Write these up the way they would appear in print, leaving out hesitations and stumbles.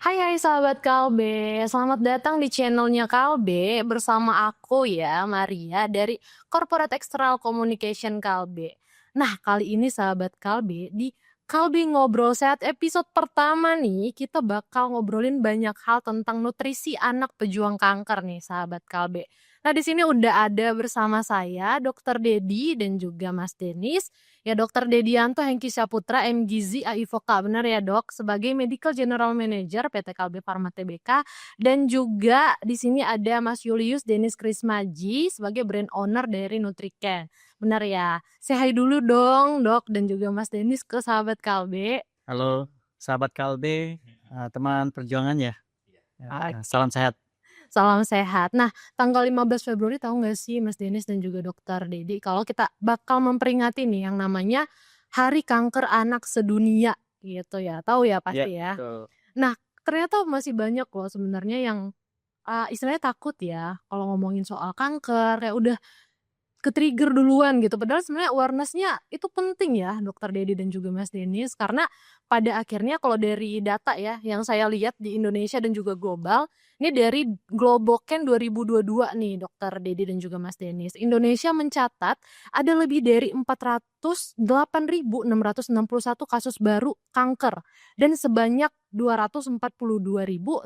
Hai sahabat Kalbe, selamat datang di channelnya Kalbe bersama aku ya, Maria dari Corporate External Communication Kalbe. Nah, kali ini sahabat Kalbe, di Kalbe Ngobrol Sehat episode pertama nih, kita bakal ngobrolin banyak hal tentang nutrisi anak pejuang kanker nih sahabat Kalbe. Nah, di sini udah ada bersama saya Dokter Dedi dan juga Mas Denis. Ya Dokter Dedianto Hengki Syaputra MGZ AIVOKA, benar ya Dok? Sebagai Medical General Manager PT Kalbe Farma Tbk dan juga di sini ada Mas Julius Denis Krismaji sebagai brand owner dari Nutriken. Benar ya? Say hi dulu dong Dok dan juga Mas Denis ke sahabat Kalbe. Halo, sahabat Kalbe, teman perjuangan ya. Oke, Salam sehat. salam sehat. Nah, tanggal 15 Februari tahu nggak sih Mas Denis dan juga Dokter Dedi kalau kita bakal memperingati nih yang namanya Hari Kanker Anak Sedunia gitu ya. Tahu ya Iya, pasti ya. betul. Nah, ternyata masih banyak loh sebenarnya yang, istilahnya takut ya kalau ngomongin soal kanker, kayak udah ke-trigger duluan gitu, padahal sebenarnya awareness-nya itu penting ya, Dokter Dedi dan juga Mas Denis, karena pada akhirnya kalau dari data ya, yang saya lihat di Indonesia dan juga global, ini dari Globoken 2022 nih, Dokter Dedi dan juga Mas Denis. Indonesia mencatat ada lebih dari 408.661 kasus baru kanker dan sebanyak 242.099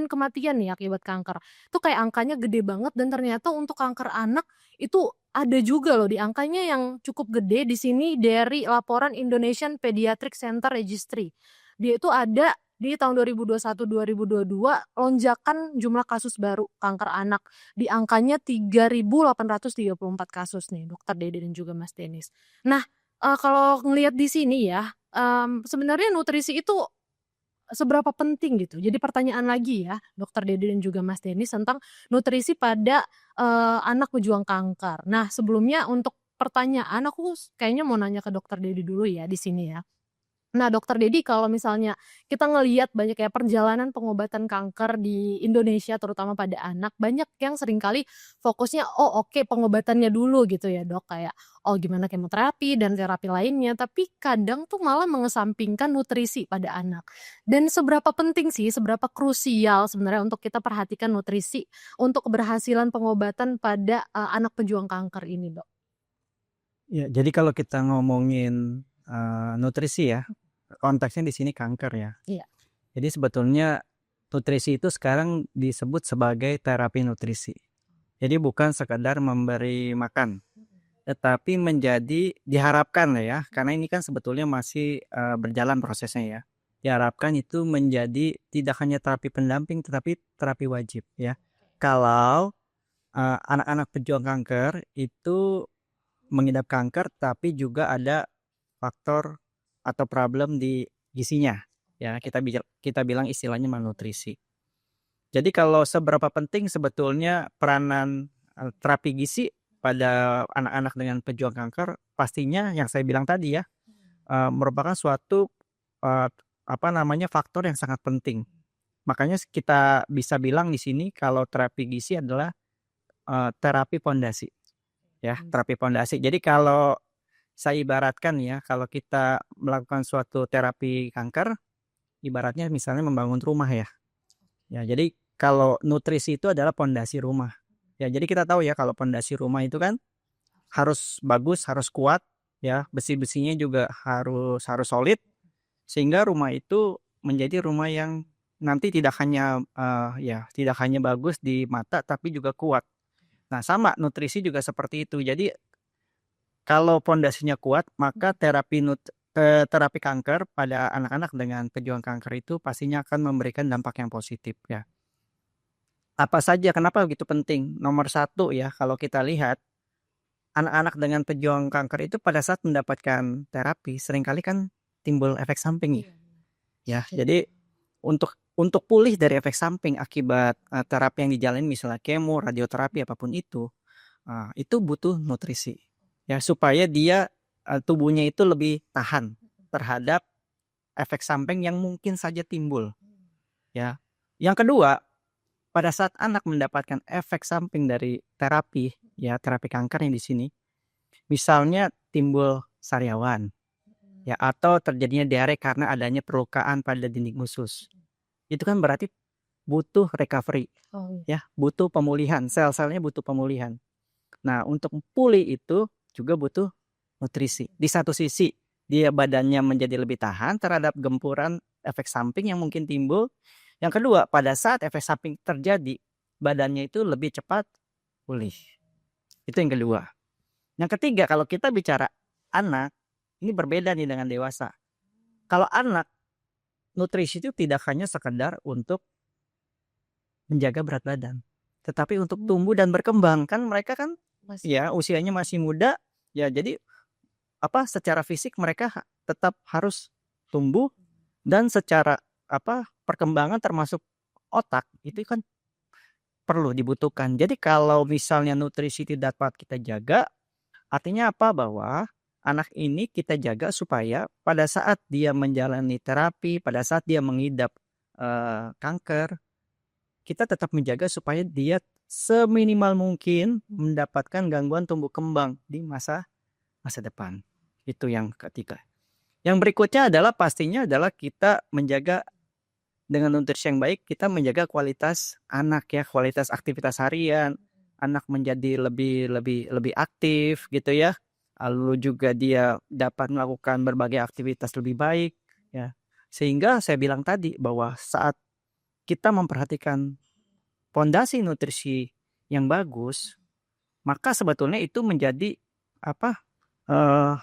kematian nih akibat kanker. Itu kayak angkanya gede banget dan ternyata untuk kanker anak itu ada juga loh di angkanya yang cukup gede di sini dari laporan Indonesian Pediatric Center Registry. Dia itu ada di tahun 2021-2022 lonjakan jumlah kasus baru kanker anak di angkanya 3.834 kasus nih Dokter Dede dan juga Mas Denis. Nah, kalau ngelihat di sini ya, sebenarnya nutrisi itu seberapa penting gitu? Jadi pertanyaan lagi ya, Dokter Dede dan juga Mas Denis tentang nutrisi pada, anak pejuang kanker. Nah sebelumnya untuk pertanyaan aku kayaknya mau nanya ke Dokter Dede dulu ya di sini ya. Nah, Dokter Dedi, kalau misalnya kita ngelihat banyak ya perjalanan pengobatan kanker di Indonesia terutama pada anak, banyak yang seringkali fokusnya, "Oh oke pengobatannya dulu," gitu ya Dok, kayak, oh gimana kemoterapi dan terapi lainnya, tapi kadang tuh malah mengesampingkan nutrisi pada anak. Dan seberapa penting sih, seberapa krusial sebenarnya untuk kita perhatikan nutrisi untuk keberhasilan pengobatan pada, anak pejuang kanker ini, Dok? Ya, jadi kalau kita ngomongin, nutrisi ya, konteksnya di sini kanker ya. Iya. Jadi sebetulnya nutrisi itu sekarang disebut sebagai terapi nutrisi. Jadi bukan sekedar memberi makan, tetapi menjadi diharapkan lah ya, karena ini kan sebetulnya masih, berjalan prosesnya ya. Diharapkan itu menjadi tidak hanya terapi pendamping, tetapi terapi wajib ya. Kalau anak-anak pejuang kanker itu mengidap kanker, tapi juga ada faktor atau problem di gizinya, ya kita bilang istilahnya malnutrisi. Jadi kalau seberapa penting sebetulnya peranan, terapi gizi pada anak-anak dengan pejuang kanker, pastinya yang saya bilang tadi ya, merupakan suatu, eee, apa namanya, faktor yang sangat penting. Makanya kita bisa bilang di sini kalau terapi gizi adalah, terapi pondasi. Ya, terapi pondasi. Jadi kalau saya ibaratkan ya, kalau kita melakukan suatu terapi kanker, ibaratnya misalnya membangun rumah ya. Ya, jadi kalau nutrisi itu adalah pondasi rumah. Ya, jadi kita tahu ya kalau pondasi rumah itu kan harus bagus, harus kuat, ya, besi-besinya juga harus harus solid sehingga rumah itu menjadi rumah yang nanti tidak hanya ya, tidak hanya bagus di mata tapi juga kuat. Nah, sama nutrisi juga seperti itu. Jadi kalau pondasinya kuat, maka terapi kanker pada anak-anak dengan pejuang kanker itu pastinya akan memberikan dampak yang positif ya. Apa saja, kenapa begitu penting? Nomor satu ya, kalau kita lihat, anak-anak dengan pejuang kanker itu pada saat mendapatkan terapi seringkali kan timbul efek samping Iya, benar. ya. Jadi untuk pulih dari efek samping akibat, terapi yang dijalani misalnya kemo, radioterapi, apapun itu butuh nutrisi, ya supaya dia, tubuhnya itu lebih tahan terhadap efek samping yang mungkin saja timbul, ya. Yang kedua, pada saat anak mendapatkan efek samping dari terapi, ya terapi kanker yang di sini, misalnya timbul sariawan, ya atau terjadinya diare karena adanya perlukaan pada dinding usus. itu kan berarti butuh recovery Oh, ya, butuh pemulihan, sel-selnya butuh pemulihan. Nah, untuk pulih itu juga butuh nutrisi. Di satu sisi dia badannya menjadi lebih tahan terhadap gempuran efek samping yang mungkin timbul. Yang kedua, pada saat efek samping terjadi, badannya itu lebih cepat pulih. Itu yang kedua. Yang ketiga, kalau kita bicara anak, ini berbeda nih dengan dewasa. Kalau anak, nutrisi itu tidak hanya sekedar untuk menjaga berat badan, tetapi untuk tumbuh dan berkembang. Kan mereka kan masih ya usianya masih muda, ya jadi secara fisik mereka tetap harus tumbuh, dan secara perkembangan termasuk otak itu kan perlu dibutuhkan. Jadi kalau misalnya nutrisi tidak dapat kita jaga, artinya apa? Bahwa anak ini kita jaga supaya pada saat dia menjalani terapi, pada saat dia mengidap kanker, kita tetap menjaga supaya dia seminimal mungkin mendapatkan gangguan tumbuh kembang di masa depan. Itu yang ketiga. Yang berikutnya adalah pastinya adalah kita menjaga dengan nutrisi yang baik, kita menjaga kualitas anak ya, kualitas aktivitas harian. Anak menjadi lebih aktif gitu ya. Lalu juga dia dapat melakukan berbagai aktivitas lebih baik ya. Sehingga saya bilang tadi bahwa saat kita memperhatikan pondasi nutrisi yang bagus, maka sebetulnya itu menjadi eh,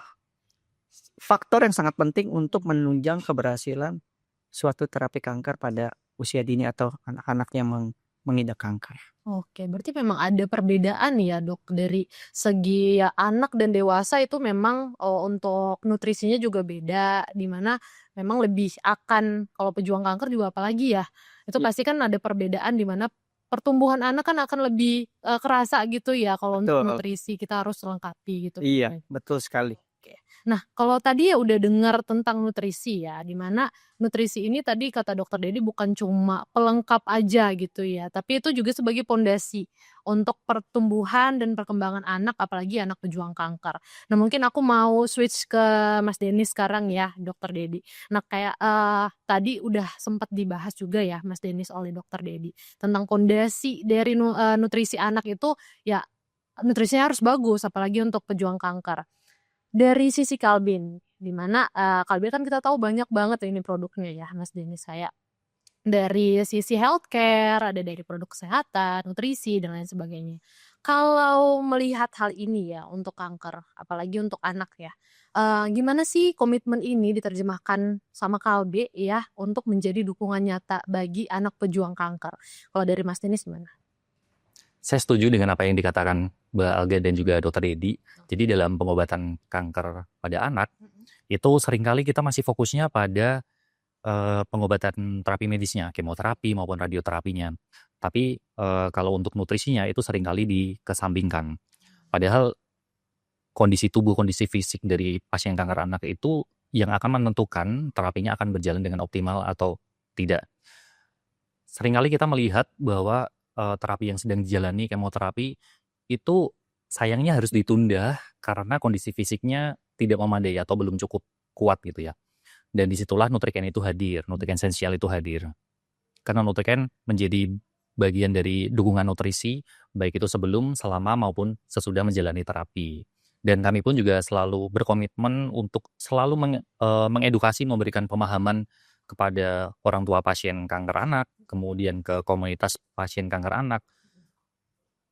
faktor yang sangat penting untuk menunjang keberhasilan suatu terapi kanker pada usia dini atau anak-anak yang mengidap kanker. Oke, berarti memang ada perbedaan ya Dok, dari segi ya anak dan dewasa itu memang, untuk nutrisinya juga beda, di mana memang lebih akan kalau pejuang kanker juga apalagi ya, itu Iya, pasti kan ada perbedaan di mana pertumbuhan anak kan akan lebih, kerasa gitu ya kalau untuk betul. nutrisi kita harus lengkapi gitu. Iya, betul sekali. Oke. Nah, kalau tadi ya udah dengar tentang nutrisi ya, di mana nutrisi ini tadi kata dokter Dedi bukan cuma pelengkap aja gitu ya, tapi itu juga sebagai pondasi untuk pertumbuhan dan perkembangan anak, apalagi anak pejuang kanker. Nah, mungkin aku mau switch ke Mas Denis sekarang ya, dokter Dedi. Nah, kayak, tadi udah sempat dibahas juga ya Mas Denis oleh dokter Dedi, tentang pondasi dari nutrisi anak itu ya nutrisinya harus bagus, apalagi untuk pejuang kanker. Dari sisi Kalbin, di mana, Kalbin kan kita tahu banyak banget ini produknya ya Mas Denis, kayak dari sisi healthcare, ada dari produk kesehatan, nutrisi, dan lain sebagainya. Kalau melihat hal ini ya untuk kanker, apalagi untuk anak ya, gimana sih komitmen ini diterjemahkan sama Kalbe ya untuk menjadi dukungan nyata bagi anak pejuang kanker? Kalau dari Mas Denis gimana? Saya setuju dengan apa yang dikatakan Mbak Alga dan juga Dokter Dedi. Jadi dalam pengobatan kanker pada anak, itu seringkali kita masih fokusnya pada pengobatan terapi medisnya, kemoterapi maupun radioterapinya. Tapi kalau untuk nutrisinya itu seringkali dikesampingkan. Padahal kondisi tubuh, kondisi fisik dari pasien kanker anak itu yang akan menentukan terapinya akan berjalan dengan optimal atau tidak. Seringkali kita melihat bahwa terapi yang sedang dijalani, kemoterapi, itu sayangnya harus ditunda karena kondisi fisiknya tidak memadai atau belum cukup kuat gitu ya. Dan disitulah Nutriken itu hadir, Nutriken Esensial itu hadir. Karena Nutriken menjadi bagian dari dukungan nutrisi, baik itu sebelum, selama, maupun sesudah menjalani terapi. Dan kami pun juga selalu berkomitmen untuk selalu mengedukasi, memberikan pemahaman kepada orang tua pasien kanker anak, kemudian ke komunitas pasien kanker anak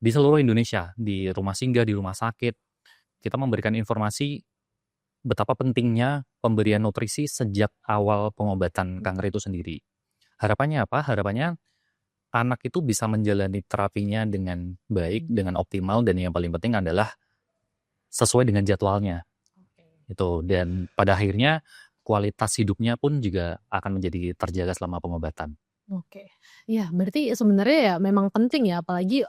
di seluruh Indonesia, di rumah singgah, di rumah sakit. Kita memberikan informasi betapa pentingnya pemberian nutrisi sejak awal pengobatan kanker itu sendiri. Harapannya apa? Harapannya anak itu bisa menjalani terapinya dengan baik, dengan optimal, dan yang paling penting adalah sesuai dengan jadwalnya. Itu, dan pada akhirnya kualitas hidupnya pun juga akan menjadi terjaga selama pengobatan. Oke. Iya, berarti sebenarnya ya memang penting ya, apalagi,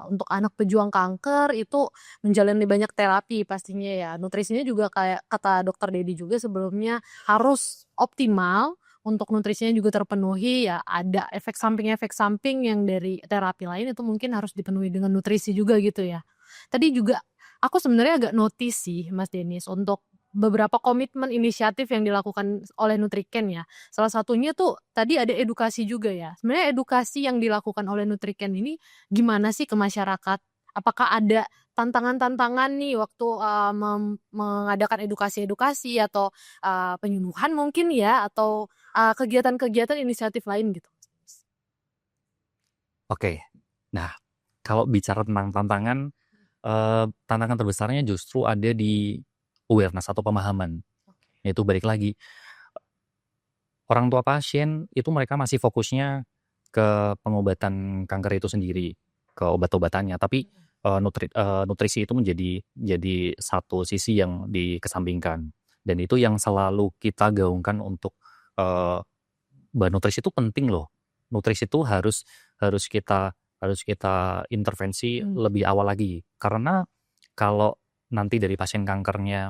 untuk anak pejuang kanker itu menjalani banyak terapi pastinya ya. Nutrisinya juga kayak kata dokter Dedi juga sebelumnya harus optimal, untuk nutrisinya juga terpenuhi, ya ada efek samping yang dari terapi lain itu mungkin harus dipenuhi dengan nutrisi juga gitu ya. Tadi juga aku sebenarnya agak notice sih Mas Denis untuk beberapa komitmen inisiatif yang dilakukan oleh Nutriken ya. Salah satunya tuh tadi ada edukasi juga ya. Sebenarnya edukasi yang dilakukan oleh Nutriken ini gimana sih ke masyarakat? Apakah ada tantangan-tantangan nih waktu, mengadakan edukasi-edukasi atau, penyuluhan mungkin ya atau, kegiatan-kegiatan inisiatif lain gitu? Oke. Nah, kalau bicara tentang tantangan, tantangan terbesarnya justru ada di awareness atau pemahaman. Yaitu balik lagi, orang tua pasien itu mereka masih fokusnya ke pengobatan kanker itu sendiri, ke obat-obatannya. Tapi nutrisi itu jadi satu sisi yang dikesampingkan. Dan itu yang selalu kita gaungkan untuk bahwa nutrisi itu penting loh. Nutrisi itu harus kita intervensi lebih awal lagi. Karena kalau nanti dari pasien kankernya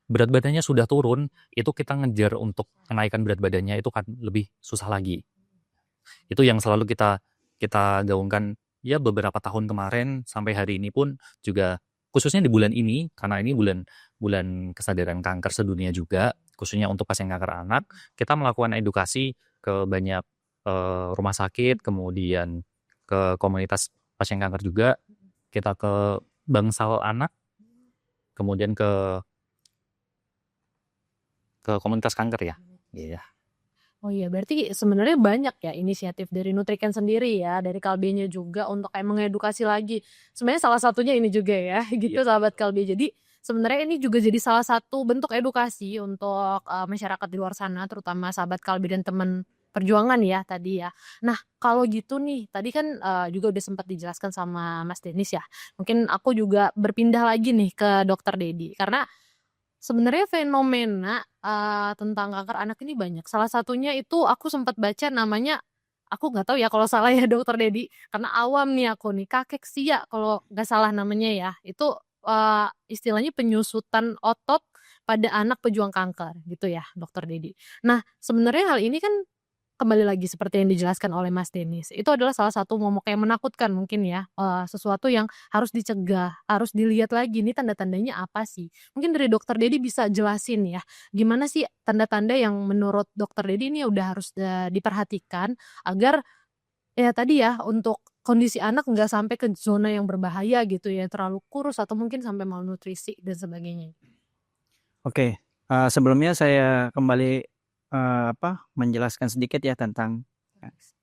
berat badannya sudah turun, itu kita ngejar untuk menaikkan berat badannya itu kan lebih susah lagi. Itu yang selalu kita gaungkan ya beberapa tahun kemarin sampai hari ini pun juga, khususnya di bulan ini karena ini bulan kesadaran kanker sedunia juga, khususnya untuk pasien kanker anak, kita melakukan edukasi ke banyak rumah sakit, kemudian ke komunitas pasien kanker juga, kita ke bangsal anak, kemudian ke komunitas kanker ya. Iya. Oh iya, berarti sebenarnya banyak ya inisiatif dari Nutriken sendiri ya, dari Kalbenya juga untuk kayak mengedukasi lagi. Sebenarnya salah satunya ini juga ya, gitu sahabat Kalbe. Jadi sebenarnya ini juga jadi salah satu bentuk edukasi untuk masyarakat di luar sana, terutama sahabat Kalbe dan teman perjuangan ya tadi ya. Nah kalau gitu nih, tadi kan juga udah sempat dijelaskan sama Mas Denis ya. Mungkin aku juga berpindah lagi nih ke Dokter Dedi, karena sebenarnya fenomena, tentang kanker anak ini banyak. Salah satunya itu aku sempat baca namanya, aku nggak tahu ya kalau salah ya Dokter Dedi, karena awam nih aku nih, kakeksia kalau nggak salah namanya ya. Itu, istilahnya penyusutan otot pada anak pejuang kanker gitu ya Dokter Dedi. Nah sebenarnya hal ini kan kembali lagi seperti yang dijelaskan oleh Mas Denis, itu adalah salah satu momok yang menakutkan mungkin ya, sesuatu yang harus dicegah, harus dilihat lagi nih tanda-tandanya apa sih. Mungkin dari Dokter Dedi bisa jelasin ya, gimana sih tanda-tanda yang menurut Dokter Dedi ini udah harus, diperhatikan agar ya tadi ya, untuk kondisi anak nggak sampai ke zona yang berbahaya gitu ya, terlalu kurus atau mungkin sampai malnutrisi dan sebagainya. Oke, sebelumnya saya kembali menjelaskan sedikit ya tentang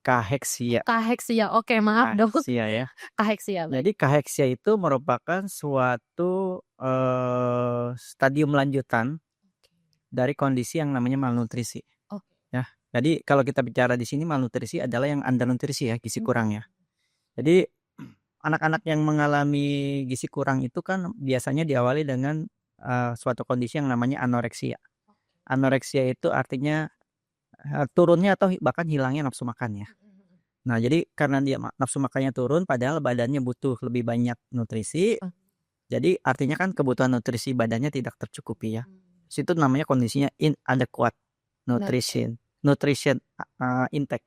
kaheksia. Kaheksia, oke maaf dong. Kaheksia ya. Kaheksia, baik. Jadi kaheksia itu merupakan suatu stadium lanjutan dari kondisi yang namanya malnutrisi. Oke. Ya. Jadi kalau kita bicara di sini malnutrisi adalah yang undernutrisi ya, gizi kurang ya. Jadi anak-anak yang mengalami gizi kurang itu kan biasanya diawali dengan suatu kondisi yang namanya anoreksia. Anoreksia itu artinya turunnya atau bahkan hilangnya nafsu makan ya. Nah, jadi karena dia nafsu makannya turun padahal badannya butuh lebih banyak nutrisi. Jadi artinya kan kebutuhan nutrisi badannya tidak tercukupi ya. Situ namanya kondisinya inadequate nutrition intake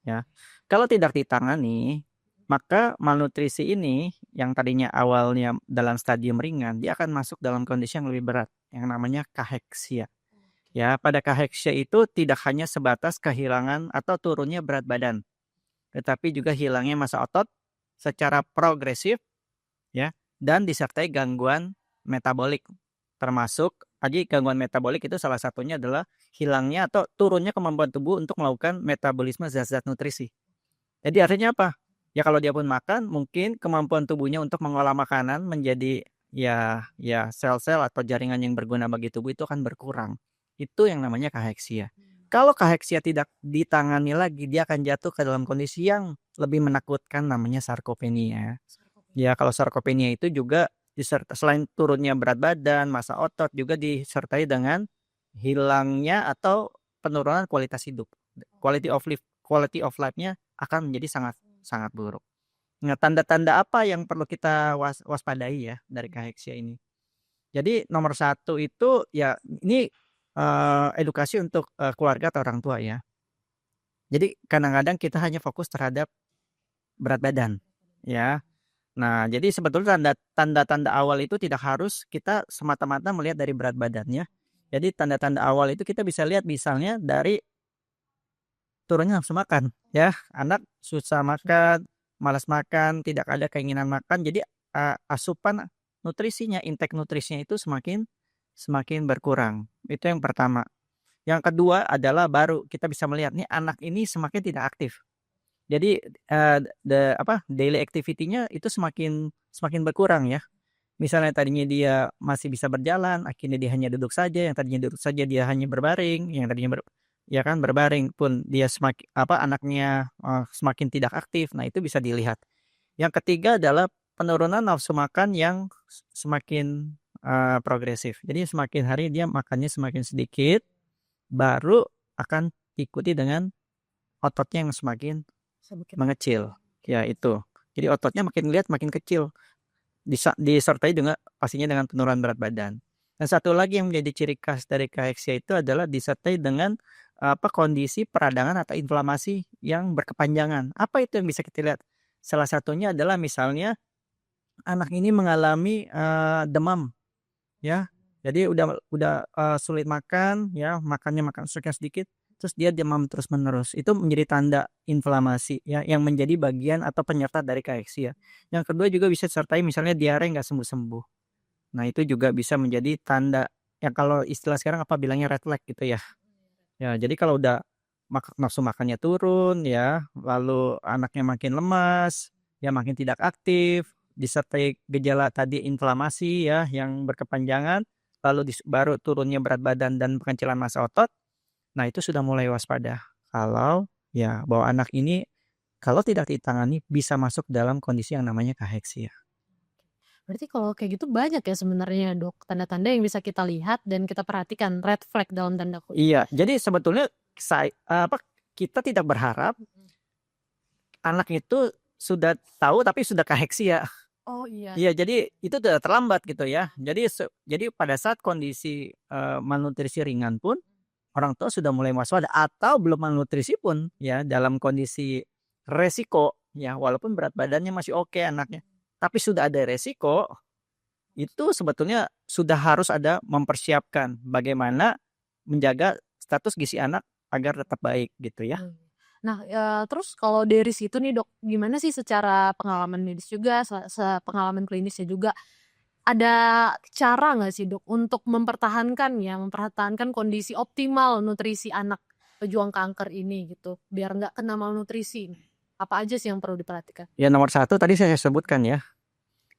ya. Kalau tidak ditangani, maka malnutrisi ini yang tadinya awalnya dalam stadium ringan, dia akan masuk dalam kondisi yang lebih berat yang namanya kaheksia. Ya, pada kaheksia itu tidak hanya sebatas kehilangan atau turunnya berat badan, tetapi juga hilangnya massa otot secara progresif ya, dan disertai gangguan metabolik. Termasuk gangguan metabolik itu salah satunya adalah hilangnya atau turunnya kemampuan tubuh untuk melakukan metabolisme zat-zat nutrisi. Jadi artinya apa? Ya kalau dia pun makan, mungkin kemampuan tubuhnya untuk mengolah makanan menjadi ya sel-sel atau jaringan yang berguna bagi tubuh itu akan berkurang. Itu yang namanya kaheksia. Kalau kaheksia tidak ditangani lagi, dia akan jatuh ke dalam kondisi yang lebih menakutkan namanya sarkopenia. Ya, kalau sarkopenia itu juga selain turunnya berat badan, massa otot juga disertai dengan hilangnya atau penurunan kualitas hidup. Quality of life-nya akan menjadi sangat buruk. Nah, tanda-tanda apa yang perlu kita waspadai ya dari kaheksia ini? Jadi nomor satu itu ya ini edukasi untuk keluarga atau orang tua ya. Jadi kadang-kadang kita hanya fokus terhadap berat badan ya. Nah, jadi sebetulnya tanda-tanda awal itu tidak harus kita semata-mata melihat dari berat badannya. Jadi tanda-tanda awal itu kita bisa lihat misalnya dari turunnya nafsu makan, ya. Anak susah makan, malas makan, tidak ada keinginan makan. Jadi asupan nutrisinya, intake nutrisinya itu semakin semakin berkurang. Itu yang pertama. Yang kedua adalah baru kita bisa melihat nih anak ini semakin tidak aktif. Jadi daily activity-nya itu semakin semakin berkurang ya. Misalnya tadinya dia masih bisa berjalan, akhirnya dia hanya duduk saja, yang tadinya duduk saja dia hanya berbaring, yang tadinya ya kan berbaring pun dia semakin anaknya semakin tidak aktif. Nah, itu bisa dilihat. Yang ketiga adalah penurunan nafsu makan yang semakin progresif. Jadi semakin hari dia makannya semakin sedikit, baru akan diikuti dengan ototnya yang semakin Sedikit. mengecil. Ya itu. Jadi ototnya makin lihat makin kecil. Disertai dengan pastinya dengan penurunan berat badan. Dan satu lagi yang menjadi ciri khas dari kaheksia itu adalah disertai dengan kondisi peradangan atau inflamasi yang berkepanjangan. Apa itu yang bisa kita lihat? Salah satunya adalah misalnya anak ini mengalami demam, ya. Jadi udah sulit makan, ya, makannya makan sedikit, terus dia demam terus-menerus. Itu menjadi tanda inflamasi, ya, yang menjadi bagian atau penyerta dari kaheksia. Yang kedua juga bisa disertai misalnya diare nggak sembuh-sembuh. Nah, itu juga bisa menjadi tanda, ya kalau istilah sekarang apa bilangnya red flag gitu ya. Ya, jadi kalau udah nafsu makannya turun ya, lalu anaknya makin lemas, ya makin tidak aktif, disertai gejala tadi inflamasi ya yang berkepanjangan, lalu baru turunnya berat badan dan pengecilan massa otot. Nah, itu sudah mulai waspada. Kalau ya bahwa anak ini kalau tidak ditangani bisa masuk dalam kondisi yang namanya kaheksia. Berarti kalau kayak gitu banyak ya sebenarnya Dok, tanda-tanda yang bisa kita lihat dan kita perhatikan, red flag dalam tanda kutip. Iya, jadi sebetulnya kita tidak berharap anak itu sudah tahu tapi sudah kaheksia. Oh iya. Iya, jadi itu sudah terlambat gitu ya. Jadi pada saat kondisi malnutrisi ringan pun orang tua sudah mulai waspada atau belum malnutrisi pun ya dalam kondisi resiko ya walaupun berat badannya masih oke anaknya, tapi sudah ada resiko, itu sebetulnya sudah harus ada mempersiapkan bagaimana menjaga status gizi anak agar tetap baik gitu ya. Nah, terus kalau dari situ nih Dok, gimana sih secara pengalaman medis juga, pengalaman klinisnya juga, ada cara nggak sih Dok untuk mempertahankan kondisi optimal nutrisi anak pejuang kanker ini gitu, biar nggak kena malnutrisi? Apa aja sih yang perlu diperhatikan? Ya nomor satu tadi saya sebutkan ya.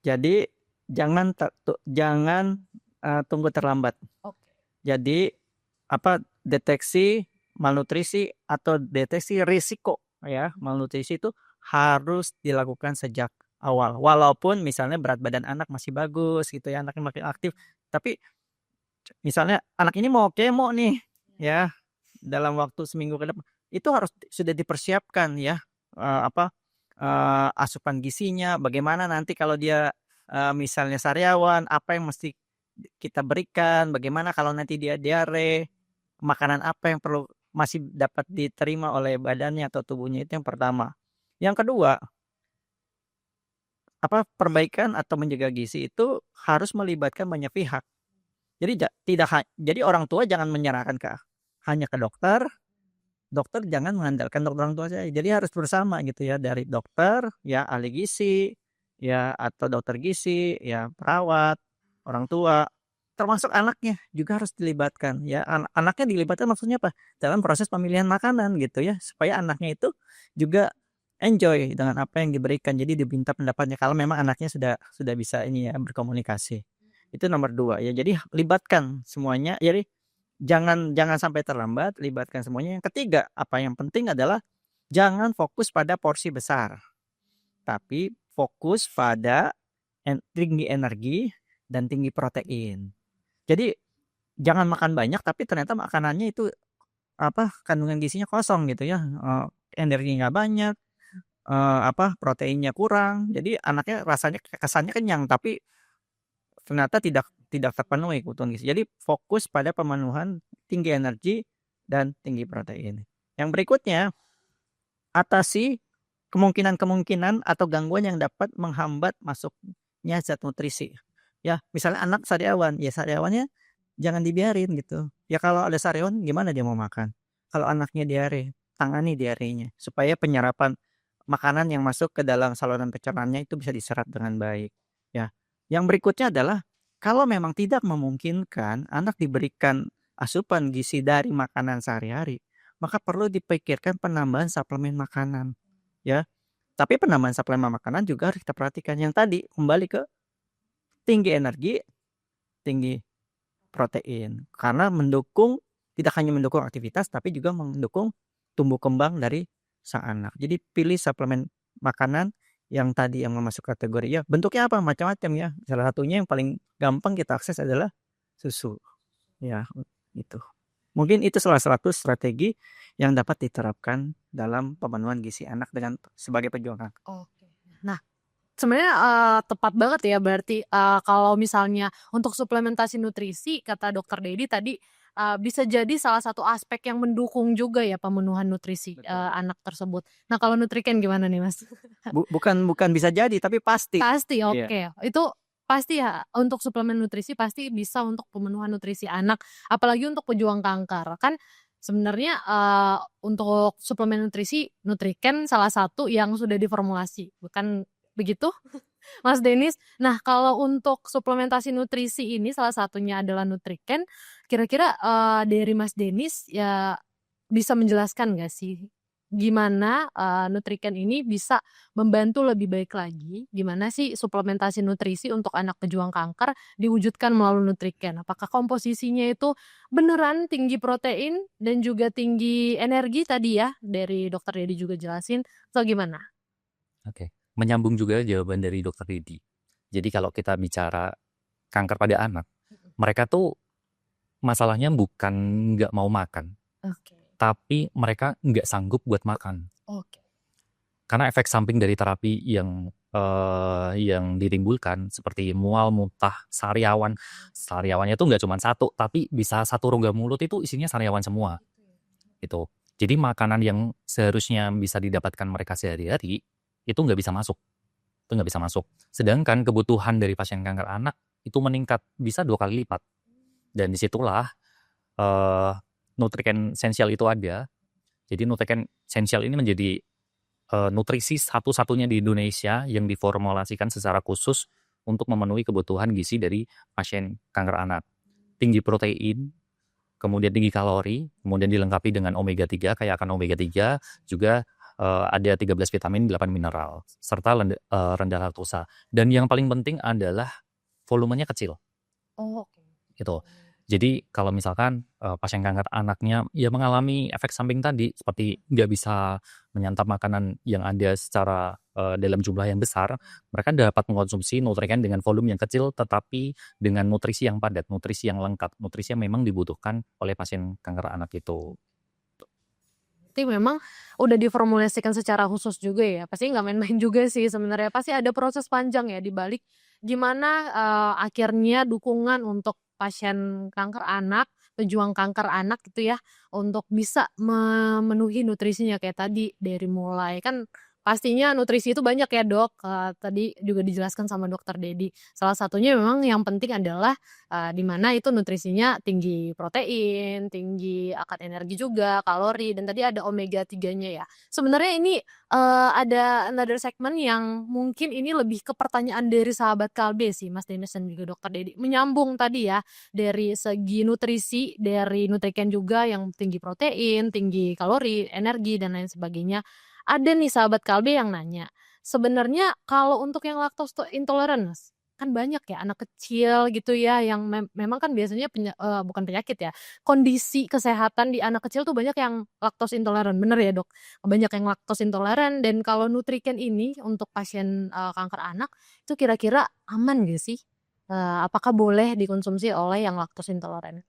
Jadi jangan tunggu terlambat. Oke. Jadi deteksi malnutrisi atau deteksi risiko ya malnutrisi itu harus dilakukan sejak awal. Walaupun misalnya berat badan anak masih bagus gitu ya, anaknya makin aktif, tapi misalnya anak ini mau kemo nih ya dalam waktu seminggu ke depan, itu harus sudah dipersiapkan ya asupan gizinya, bagaimana nanti kalau dia misalnya sariawan, apa yang mesti kita berikan, bagaimana kalau nanti dia diare, makanan apa yang perlu masih dapat diterima oleh badannya atau tubuhnya, itu yang pertama. Yang kedua, perbaikan atau menjaga gizi itu harus melibatkan banyak pihak. Jadi jadi orang tua jangan menyerahkan hanya ke dokter. Dokter jangan mengandalkan dokter orang tua saya. Jadi harus bersama gitu ya dari dokter, ya ahli gizi, ya atau dokter gizi, ya perawat, orang tua, termasuk anaknya juga harus dilibatkan ya. Anaknya dilibatkan maksudnya apa? Dalam proses pemilihan makanan gitu ya, supaya anaknya itu juga enjoy dengan apa yang diberikan. Jadi diminta pendapatnya kalau memang anaknya sudah bisa ini ya berkomunikasi. Itu nomor 2 ya. Jadi libatkan semuanya. Jadi jangan sampai terlambat, libatkan semuanya. Yang ketiga, yang penting adalah jangan fokus pada porsi besar. Tapi fokus pada tinggi energi dan tinggi protein. Jadi jangan makan banyak tapi ternyata makanannya itu kandungan gizinya kosong gitu ya. Energi nggak banyak, proteinnya kurang. Jadi anaknya rasanya kesannya kenyang tapi ternyata tidak terpenuhi kebutuhan gizi. Jadi fokus pada pemenuhan tinggi energi dan tinggi protein. Yang berikutnya, atasi kemungkinan-kemungkinan atau gangguan yang dapat menghambat masuknya zat nutrisi. Ya, misalnya anak sariawan, ya sariawannya jangan dibiarin gitu. Ya kalau ada sariawan gimana dia mau makan? Kalau anaknya diare, tangani diarenya supaya penyerapan makanan yang masuk ke dalam saluran pencernaannya itu bisa diserap dengan baik. Ya. Yang berikutnya adalah kalau memang tidak memungkinkan anak diberikan asupan gizi dari makanan sehari-hari, maka perlu dipikirkan penambahan suplemen makanan. Ya. Tapi penambahan suplemen makanan juga harus kita perhatikan yang tadi kembali ke tinggi energi, tinggi protein. Karena tidak hanya mendukung aktivitas tapi juga mendukung tumbuh kembang dari sang anak. Jadi pilih suplemen makanan yang tadi yang masuk kategori ya bentuknya apa macam-macam ya. Salah satunya yang paling gampang kita akses adalah susu. Ya, itu. Mungkin itu salah satu strategi yang dapat diterapkan dalam pemenuhan gizi anak sebagai pejuang kanker. Oke. Nah, sebenarnya tepat banget ya berarti kalau misalnya untuk suplementasi nutrisi kata Dokter Dedi tadi bisa jadi salah satu aspek yang mendukung juga ya pemenuhan nutrisi Betul. anak tersebut. Nah, kalau Nutriken gimana nih, Mas? Bukan bisa jadi tapi pasti. Pasti, Iya. oke. Itu pasti ya untuk suplemen nutrisi pasti bisa untuk pemenuhan nutrisi anak, apalagi untuk pejuang kanker. Kan sebenarnya untuk suplemen nutrisi Nutriken salah satu yang sudah diformulasi, bukan begitu, Mas Denis? Nah, kalau untuk suplementasi nutrisi ini salah satunya adalah Nutriken, kira-kira dari Mas Denis ya bisa menjelaskan nggak sih gimana Nutriken ini bisa membantu lebih baik lagi, gimana sih suplementasi nutrisi untuk anak pejuang kanker diwujudkan melalui Nutriken? Apakah komposisinya itu beneran tinggi protein dan juga tinggi energi tadi ya dari Dokter Dedi juga jelasin, atau gimana? Oke, menyambung juga jawaban dari Dokter Dedi. Jadi kalau kita bicara kanker pada anak, mereka tuh masalahnya bukan nggak mau makan, Oke. tapi mereka nggak sanggup buat makan. Oke. Karena efek samping dari terapi yang ditimbulkan seperti mual, muntah, sariawan. Sariawannya tuh nggak cuma satu, tapi bisa satu rongga mulut itu isinya sariawan semua. Gitu. Jadi makanan yang seharusnya bisa didapatkan mereka sehari-hari itu nggak bisa masuk. Itu nggak bisa masuk. Sedangkan kebutuhan dari pasien kanker anak itu meningkat bisa 2 kali lipat. Dan disitulah Nutriken Essential itu ada. Jadi Nutriken Essential ini menjadi nutrisi satu-satunya di Indonesia yang diformulasikan secara khusus untuk memenuhi kebutuhan gizi dari pasien kanker anak. Tinggi protein, kemudian tinggi kalori, kemudian dilengkapi dengan omega 3, kaya akan omega 3, juga ada 13 vitamin, 8 mineral, serta rendah laktosa. Dan yang paling penting adalah volumenya kecil. Oh, oke. Gitu. Jadi kalau misalkan pasien kanker anaknya ya mengalami efek samping tadi seperti nggak bisa menyantap makanan yang ada secara dalam jumlah yang besar, mereka dapat mengkonsumsi Nutriken dengan volume yang kecil tetapi dengan nutrisi yang padat, nutrisi yang lengkap, nutrisi yang memang dibutuhkan oleh pasien kanker anak itu. Berarti memang udah diformulasikan secara khusus juga ya, pasti nggak main-main juga sih sebenarnya, pasti ada proses panjang ya di balik gimana akhirnya dukungan untuk pasien kanker anak, pejuang kanker anak gitu ya, untuk bisa memenuhi nutrisinya kayak tadi dari mulai kan pastinya nutrisi itu banyak ya Dok, tadi juga dijelaskan sama Dokter Dedi. Salah satunya memang yang penting adalah di mana itu nutrisinya tinggi protein, tinggi akan energi juga, kalori, dan tadi ada omega 3-nya ya. Sebenarnya ini ada another segment yang mungkin ini lebih ke pertanyaan dari sahabat Kalbe sih Mas Denis dan juga Dokter Dedi. Menyambung tadi ya dari segi nutrisi, dari Nutriken juga yang tinggi protein, tinggi kalori, energi dan lain sebagainya. Ada nih sahabat Kalbe yang nanya, sebenarnya kalau untuk yang lactose intolerant Mas, kan banyak ya anak kecil gitu ya yang memang kan biasanya bukan penyakit ya, kondisi kesehatan di anak kecil tuh banyak yang lactose intolerant, bener ya Dok? Banyak yang lactose intolerant dan kalau Nutriken ini untuk pasien kanker anak itu kira-kira aman gak sih? Apakah boleh dikonsumsi oleh yang lactose intolerant?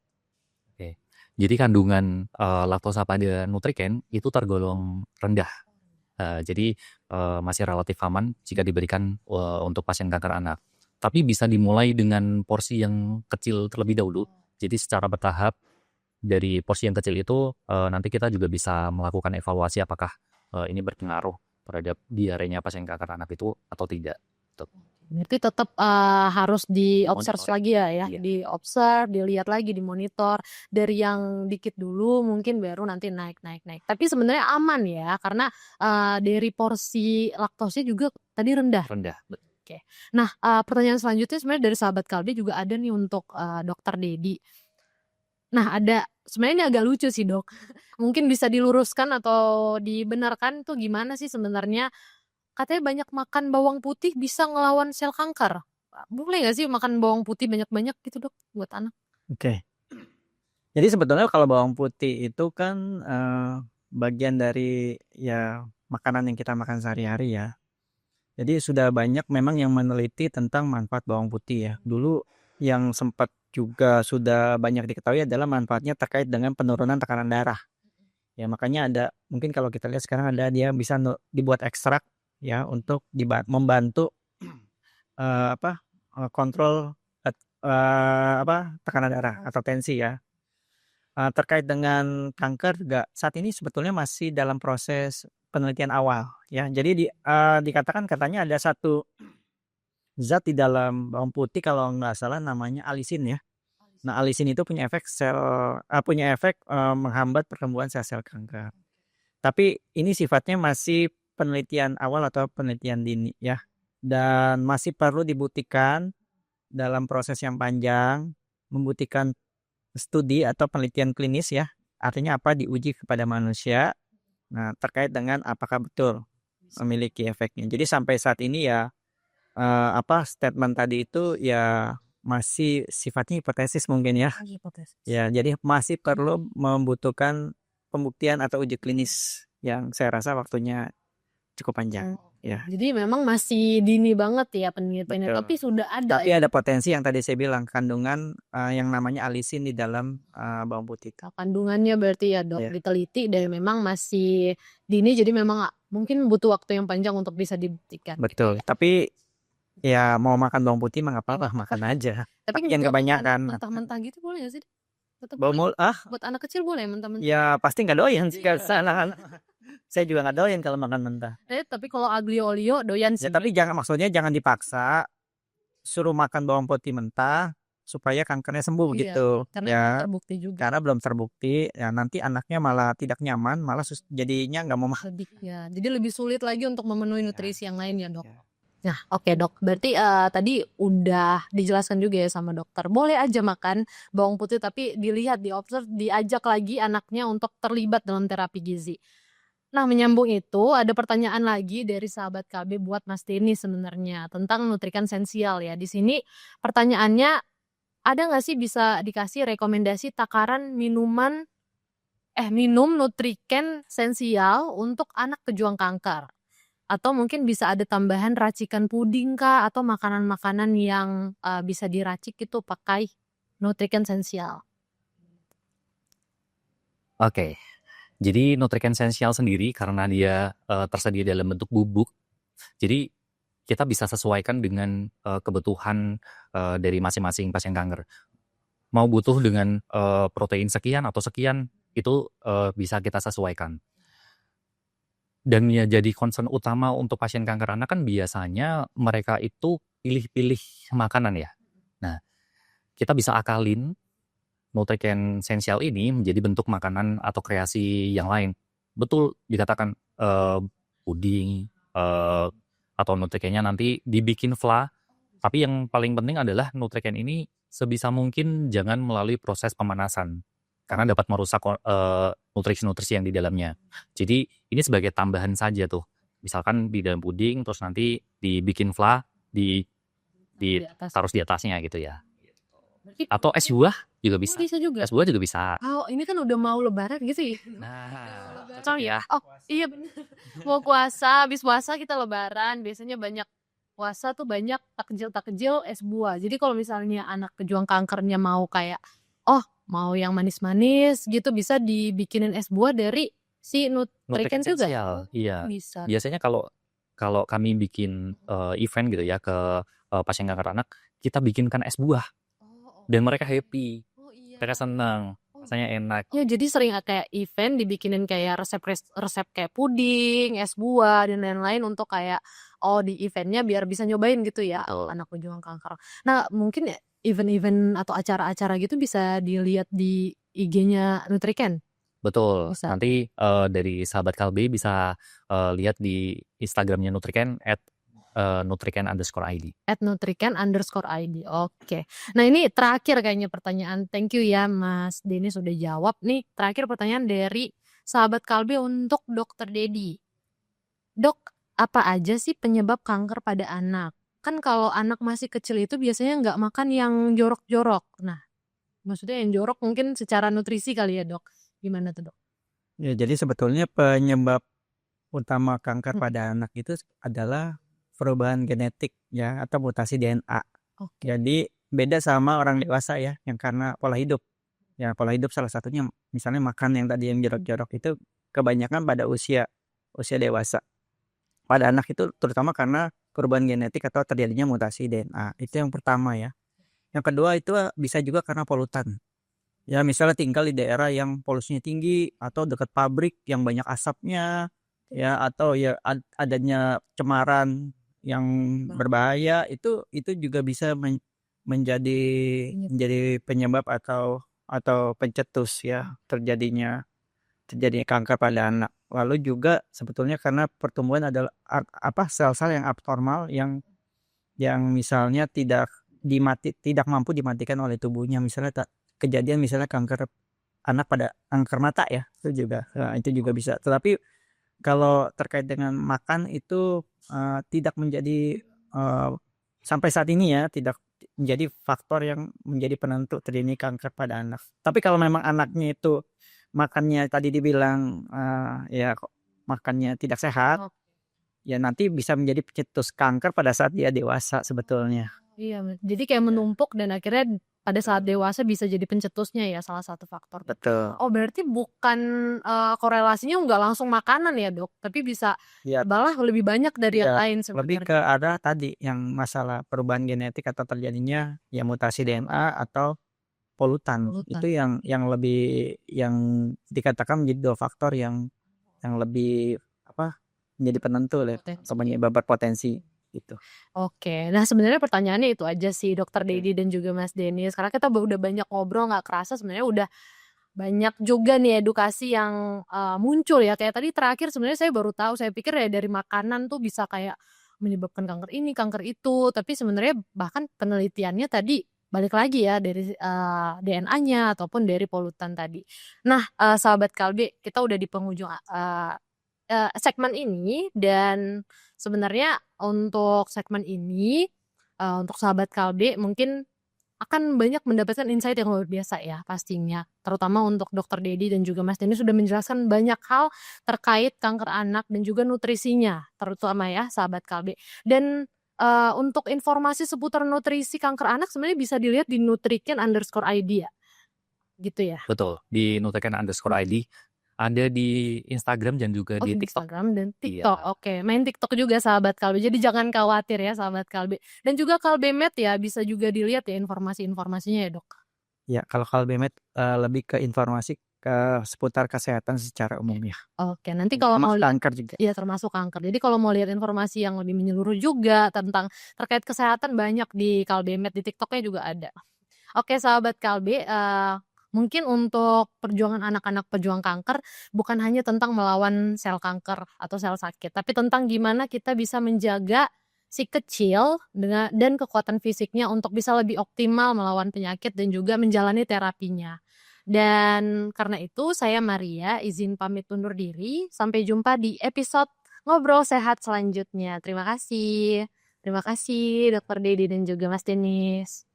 Oke. Jadi kandungan laktosa pada Nutriken itu tergolong rendah. Jadi masih relatif aman jika diberikan untuk pasien kanker anak. Tapi bisa dimulai dengan porsi yang kecil terlebih dahulu. Jadi secara bertahap dari porsi yang kecil itu nanti kita juga bisa melakukan evaluasi apakah ini berpengaruh terhadap diarenya pasien kanker anak itu atau tidak. Tuh. Berarti tetap harus di-observe Monitor. lagi ya, Iya. di-observe, dilihat lagi, dimonitor dari yang dikit dulu mungkin baru nanti naik. Tapi sebenarnya aman ya karena dari porsi laktosnya juga tadi rendah. Rendah. Oke. Nah, pertanyaan selanjutnya sebenarnya dari sahabat Kalbe juga ada nih untuk Dokter Dedi. Nah, sebenarnya ini agak lucu sih Dok. Mungkin bisa diluruskan atau dibenarkan tuh gimana sih sebenarnya? Katanya banyak makan bawang putih bisa ngelawan sel kanker. Boleh nggak sih makan bawang putih banyak-banyak gitu Dok buat anak? Oke. Jadi sebetulnya kalau bawang putih itu kan bagian dari ya makanan yang kita makan sehari-hari ya. Jadi sudah banyak memang yang meneliti tentang manfaat bawang putih ya. Dulu yang sempat juga sudah banyak diketahui adalah manfaatnya terkait dengan penurunan tekanan darah. Ya makanya ada mungkin kalau kita lihat sekarang ada dia bisa dibuat ekstrak ya untuk membantu kontrol tekanan darah atau tensi ya. Terkait dengan kanker juga saat ini sebetulnya masih dalam proses penelitian awal ya. Jadi dikatakan katanya ada satu zat di dalam bawang putih kalau nggak salah namanya alisin ya. Nah, alisin itu punya efek menghambat pertumbuhan sel-sel kanker. Tapi ini sifatnya masih penelitian awal atau penelitian dini ya. Dan masih perlu dibuktikan dalam proses yang panjang, membuktikan studi atau penelitian klinis ya. Artinya apa? Diuji kepada manusia. Nah, terkait dengan apakah betul memiliki efeknya. Jadi sampai saat ini ya statement tadi itu ya masih sifatnya hipotesis mungkin ya. Hipotesis. Ya, jadi masih perlu membutuhkan pembuktian atau uji klinis yang saya rasa waktunya cukup panjang ya. Jadi memang masih dini banget ya penelitiannya, Betul. tapi sudah ada Tapi ya ada potensi yang tadi saya bilang kandungan yang namanya alisin di dalam bawang putih. kandungannya berarti ya Dok Iya. diteliti dan memang masih dini jadi memang mungkin butuh waktu yang panjang untuk bisa dibuktikan. Betul. Tapi ya mau makan bawang putih mah nggak apa-apa, makan aja. Tapi jangan kebanyakan. Mentah-mentah gitu boleh nggak sih? Tetap Bawang buat anak kecil boleh mentah-mentah. ya pasti nggak doyan sih kalau sana. Saya juga nggak doyan kalau makan mentah. Tapi kalau aglio olio doyan sih. Ya tapi maksudnya jangan dipaksa suruh makan bawang putih mentah supaya kankernya sembuh Iya, gitu karena ya. belum terbukti juga. Karena belum terbukti ya nanti anaknya malah tidak nyaman, malah jadinya nggak mau makan. Jadi lebih sulit lagi untuk memenuhi nutrisi yang lain ya Dok. Ya. Nah, oke Dok. Berarti tadi udah dijelaskan juga ya sama dokter. Boleh aja makan bawang putih tapi dilihat, diobserv, diajak lagi anaknya untuk terlibat dalam terapi gizi. Nah, menyambung itu ada pertanyaan lagi dari sahabat KB buat Mas Denny sebenarnya tentang nutrikan esensial ya. Di sini pertanyaannya ada nggak sih bisa dikasih rekomendasi takaran minum nutriken esensial untuk anak pejuang kanker? Atau mungkin bisa ada tambahan racikan puding kah atau makanan-makanan yang bisa diracik itu pakai nutriken esensial. Oke. Jadi nutriken esensial sendiri karena dia tersedia dalam bentuk bubuk. Jadi kita bisa sesuaikan dengan kebutuhan dari masing-masing pasien kanker. Mau butuh dengan protein sekian atau sekian itu bisa kita sesuaikan. Dan ya jadi concern utama untuk pasien kanker anak kan biasanya mereka itu pilih-pilih makanan ya. Nah, kita bisa akalin nutriken esensial ini menjadi bentuk makanan atau kreasi yang lain. Betul dikatakan puding atau nutrikennya nanti dibikin fla. Tapi yang paling penting adalah nutriken ini sebisa mungkin jangan melalui proses pemanasan. Karena dapat merusak nutrisi-nutrisi yang di dalamnya. Jadi ini sebagai tambahan saja tuh. Misalkan di dalam puding terus nanti dibikin fla, ditaruh di atasnya gitu ya. Atau es buah juga bisa. Bisa juga. Es buah juga bisa. Oh, ini kan udah mau lebaran gitu ya. Nah, Cocok ya. Oh, iya benar. Mau puasa, habis puasa kita lebaran, biasanya banyak puasa tuh banyak takjil es buah. Jadi kalau misalnya anak pejuang kankernya mau kayak mau yang manis-manis gitu bisa dibikinin es buah dari si nutriken juga. Iya. Bisa. Biasanya kalau kami bikin event gitu ya ke pasien kanker anak, kita bikinkan es buah. Dan mereka happy. Mereka senang. Rasanya enak. Ya jadi sering kayak event dibikinin kayak resep kayak puding, es buah dan lain-lain untuk kayak di eventnya biar bisa nyobain gitu ya Betul. anak pejuang kanker. Nah mungkin ya event-event atau acara-acara gitu bisa dilihat di IG-nya Nutriken Betul. bisa Nanti dari sahabat Kalbe bisa lihat di Instagramnya Nutriken @nutriken_id. @nutriken_id. Oke. Nah ini terakhir kayaknya pertanyaan. Thank you ya Mas Denny sudah jawab nih. Terakhir pertanyaan dari sahabat Kalbe untuk Dokter Dedi. Dok, apa aja sih penyebab kanker pada anak? Kan kalau anak masih kecil itu biasanya nggak makan yang jorok-jorok. Nah, maksudnya yang jorok mungkin secara nutrisi kali ya dok? Gimana tuh dok? Ya, jadi sebetulnya penyebab utama kanker Hmm, pada anak itu adalah perubahan genetik ya atau mutasi DNA. Oke. Jadi beda sama orang dewasa ya yang karena pola hidup. Ya pola hidup salah satunya misalnya makan yang tadi yang jorok-jorok itu kebanyakan pada usia usia dewasa. Pada anak itu terutama karena perubahan genetik atau terjadinya mutasi DNA. Itu yang pertama ya. Yang kedua itu bisa juga karena polutan. Ya misalnya tinggal di daerah yang polusinya tinggi atau dekat pabrik yang banyak asapnya ya atau ya adanya cemaran yang berbahaya itu juga bisa menjadi Iya. menjadi penyebab atau pencetus ya terjadinya kanker pada anak. Lalu juga sebetulnya karena pertumbuhan adalah sel-sel yang abnormal yang misalnya tidak mampu dimatikan oleh tubuhnya. Misalnya kejadian misalnya kanker anak pada kanker mata ya, itu juga bisa. Tetapi kalau terkait dengan makan itu tidak menjadi sampai saat ini ya tidak menjadi faktor yang menjadi penentu terjadinya kanker pada anak. Tapi kalau memang anaknya itu makannya tadi dibilang ya makannya tidak sehat, Oke. ya nanti bisa menjadi pencetus kanker pada saat dia dewasa sebetulnya. Iya, jadi kayak menumpuk dan akhirnya pada saat dewasa bisa jadi pencetusnya ya salah satu faktor. Betul. Oh berarti bukan korelasinya nggak langsung makanan ya dok, tapi bisa Ya, malah lebih banyak dari yang ya lain lebih sebenarnya. ke arah tadi yang masalah perubahan genetik atau terjadinya ya mutasi DNA atau polutan. Polutan. Itu yang lebih yang dikatakan menjadi dua faktor yang lebih menjadi penentu atau Potensi. penyebab berpotensi gitu. Oke, nah sebenarnya pertanyaannya itu aja sih Dokter Oke. Dedi dan juga Mas Denis. Karena kita udah banyak ngobrol nggak kerasa sebenarnya udah banyak juga nih edukasi yang muncul ya. Kayak tadi terakhir sebenarnya saya baru tahu. Saya pikir ya dari makanan tuh bisa kayak menyebabkan kanker ini, kanker itu. Tapi sebenarnya bahkan penelitiannya tadi balik lagi ya dari DNA-nya ataupun dari polutan tadi. Nah, sahabat Kalbe, kita udah di penghujung segmen ini dan sebenarnya untuk segmen ini untuk sahabat Kalbe mungkin akan banyak mendapatkan insight yang luar biasa ya pastinya. Terutama untuk Dokter Dedi dan juga Mas Denny sudah menjelaskan banyak hal terkait kanker anak dan juga nutrisinya terutama ya sahabat Kalbe. Dan untuk informasi seputar nutrisi kanker anak sebenarnya bisa dilihat di nutriken_id ya. Gitu ya. Betul. Di nutriken_id. Ada di Instagram dan juga Oh di di TikTok. Instagram dan Iya. TikTok, oke. Main TikTok juga sahabat Kalbe, jadi jangan khawatir ya sahabat Kalbe. Dan juga Kalbemed ya bisa juga dilihat ya informasi-informasinya ya dok. Ya kalau Kalbemed lebih ke informasi ke seputar kesehatan secara umum ya. Oke nanti kalau mau Termasuk kanker juga. ya termasuk kanker. Jadi kalau mau lihat informasi yang lebih menyeluruh juga tentang terkait kesehatan banyak di Kalbemed, di TikToknya juga ada. Oke sahabat Kalbe, mungkin untuk perjuangan anak-anak pejuang kanker bukan hanya tentang melawan sel kanker atau sel sakit, tapi tentang gimana kita bisa menjaga si kecil dan kekuatan fisiknya untuk bisa lebih optimal melawan penyakit dan juga menjalani terapinya. Dan karena itu saya Maria izin pamit undur diri, sampai jumpa di episode Ngobrol Sehat selanjutnya. Terima kasih. Terima kasih Dokter Dedi dan juga Mas Denis.